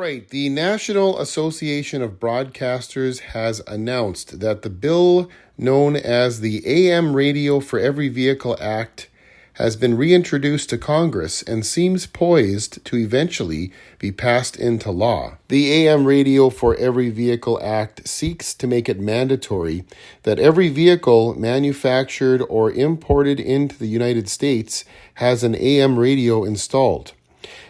right, the National Association of Broadcasters has announced that the bill known as the AM Radio for Every Vehicle Act has been reintroduced to Congress and seems poised to eventually be passed into law. The AM Radio for Every Vehicle Act seeks to make it mandatory that every vehicle manufactured or imported into the United States has an AM radio installed.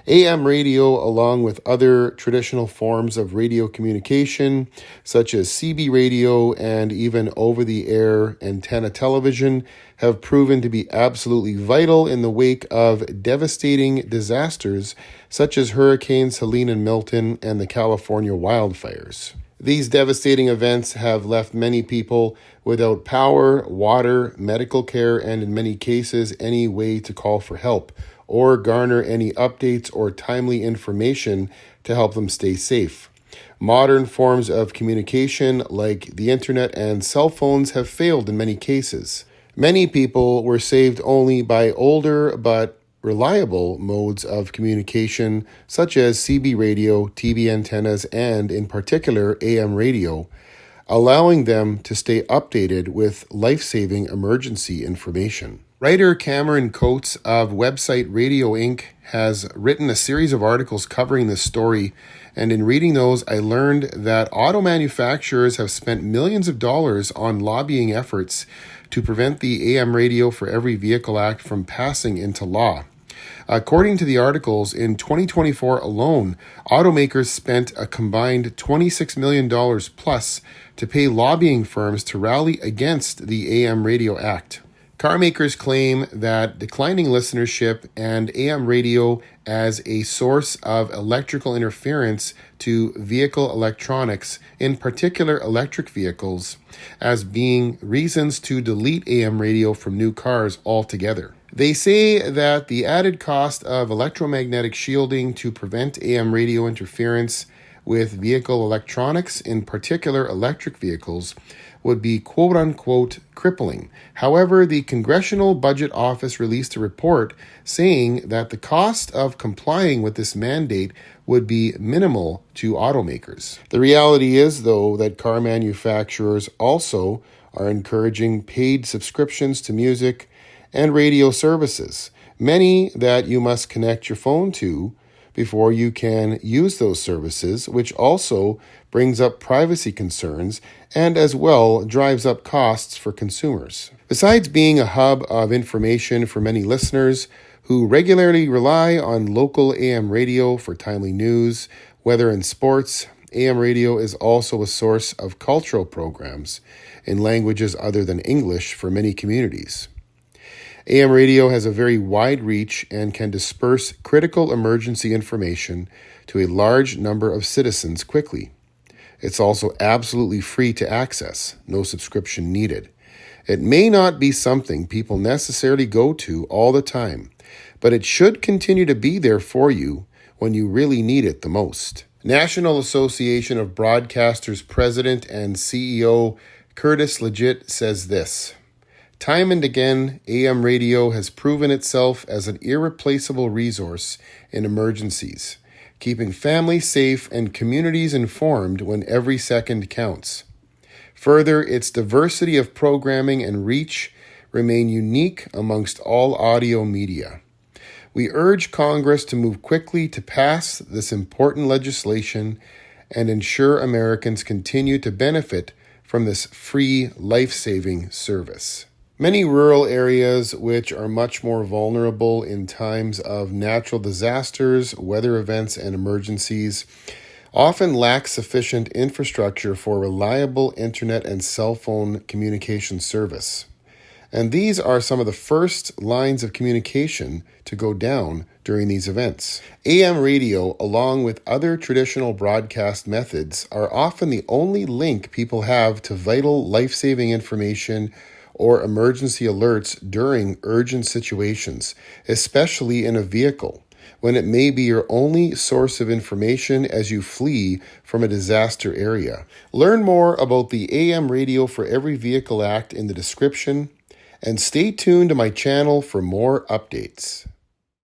AM radio, along with other traditional forms of radio communication, such as CB radio and even over-the-air antenna television, have proven to be absolutely vital in the wake of devastating disasters such as Hurricanes Helene and Milton and the California wildfires. These devastating events have left many people without power, water, medical care, and in many cases, any way to call for help or garner any updates or timely information to help them stay safe. Modern forms of communication like the internet and cell phones have failed in many cases. Many people were saved only by older but reliable modes of communication such as CB radio, TV antennas, and in particular AM radio, allowing them to stay updated with life-saving emergency information. Writer Cameron Coates of website Radio Inc. has written a series of articles covering this story, and in reading those, I learned that auto manufacturers have spent millions of dollars on lobbying efforts to prevent the AM Radio for Every Vehicle Act from passing into law. According to the articles, in 2024 alone, automakers spent a combined $26 million plus to pay lobbying firms to rally against the AM Radio Act. Car makers claim that declining listenership and AM radio as a source of electrical interference to vehicle electronics, in particular electric vehicles, as being reasons to delete AM radio from new cars altogether. They say that the added cost of electromagnetic shielding to prevent AM radio interference with vehicle electronics, in particular electric vehicles, would be quote-unquote crippling. However, the Congressional Budget Office released a report saying that the cost of complying with this mandate would be minimal to automakers. The reality is, though, that car manufacturers also are encouraging paid subscriptions to music and radio services, many that you must connect your phone to before you can use those services, which also brings up privacy concerns and as well drives up costs for consumers. Besides being a hub of information for many listeners who regularly rely on local AM radio for timely news, weather and sports, AM radio is also a source of cultural programs in languages other than English for many communities. AM radio has a very wide reach and can disperse critical emergency information to a large number of citizens quickly. It's also absolutely free to access, no subscription needed. It may not be something people necessarily go to all the time, but it should continue to be there for you when you really need it the most. National Association of Broadcasters President and CEO Curtis Leggett says this: "Time and again, AM radio has proven itself as an irreplaceable resource in emergencies, keeping families safe and communities informed when every second counts. Further, its diversity of programming and reach remain unique amongst all audio media. We urge Congress to move quickly to pass this important legislation and ensure Americans continue to benefit from this free, life-saving service." Many rural areas, which are much more vulnerable in times of natural disasters, weather events, and emergencies, often lack sufficient infrastructure for reliable internet and cell phone communication service. And these are some of the first lines of communication to go down during these events. AM radio, along with other traditional broadcast methods, are often the only link people have to vital life-saving information or emergency alerts during urgent situations, especially in a vehicle, when it may be your only source of information as you flee from a disaster area. Learn more about the AM Radio for Every Vehicle Act in the description, and stay tuned to my channel for more updates.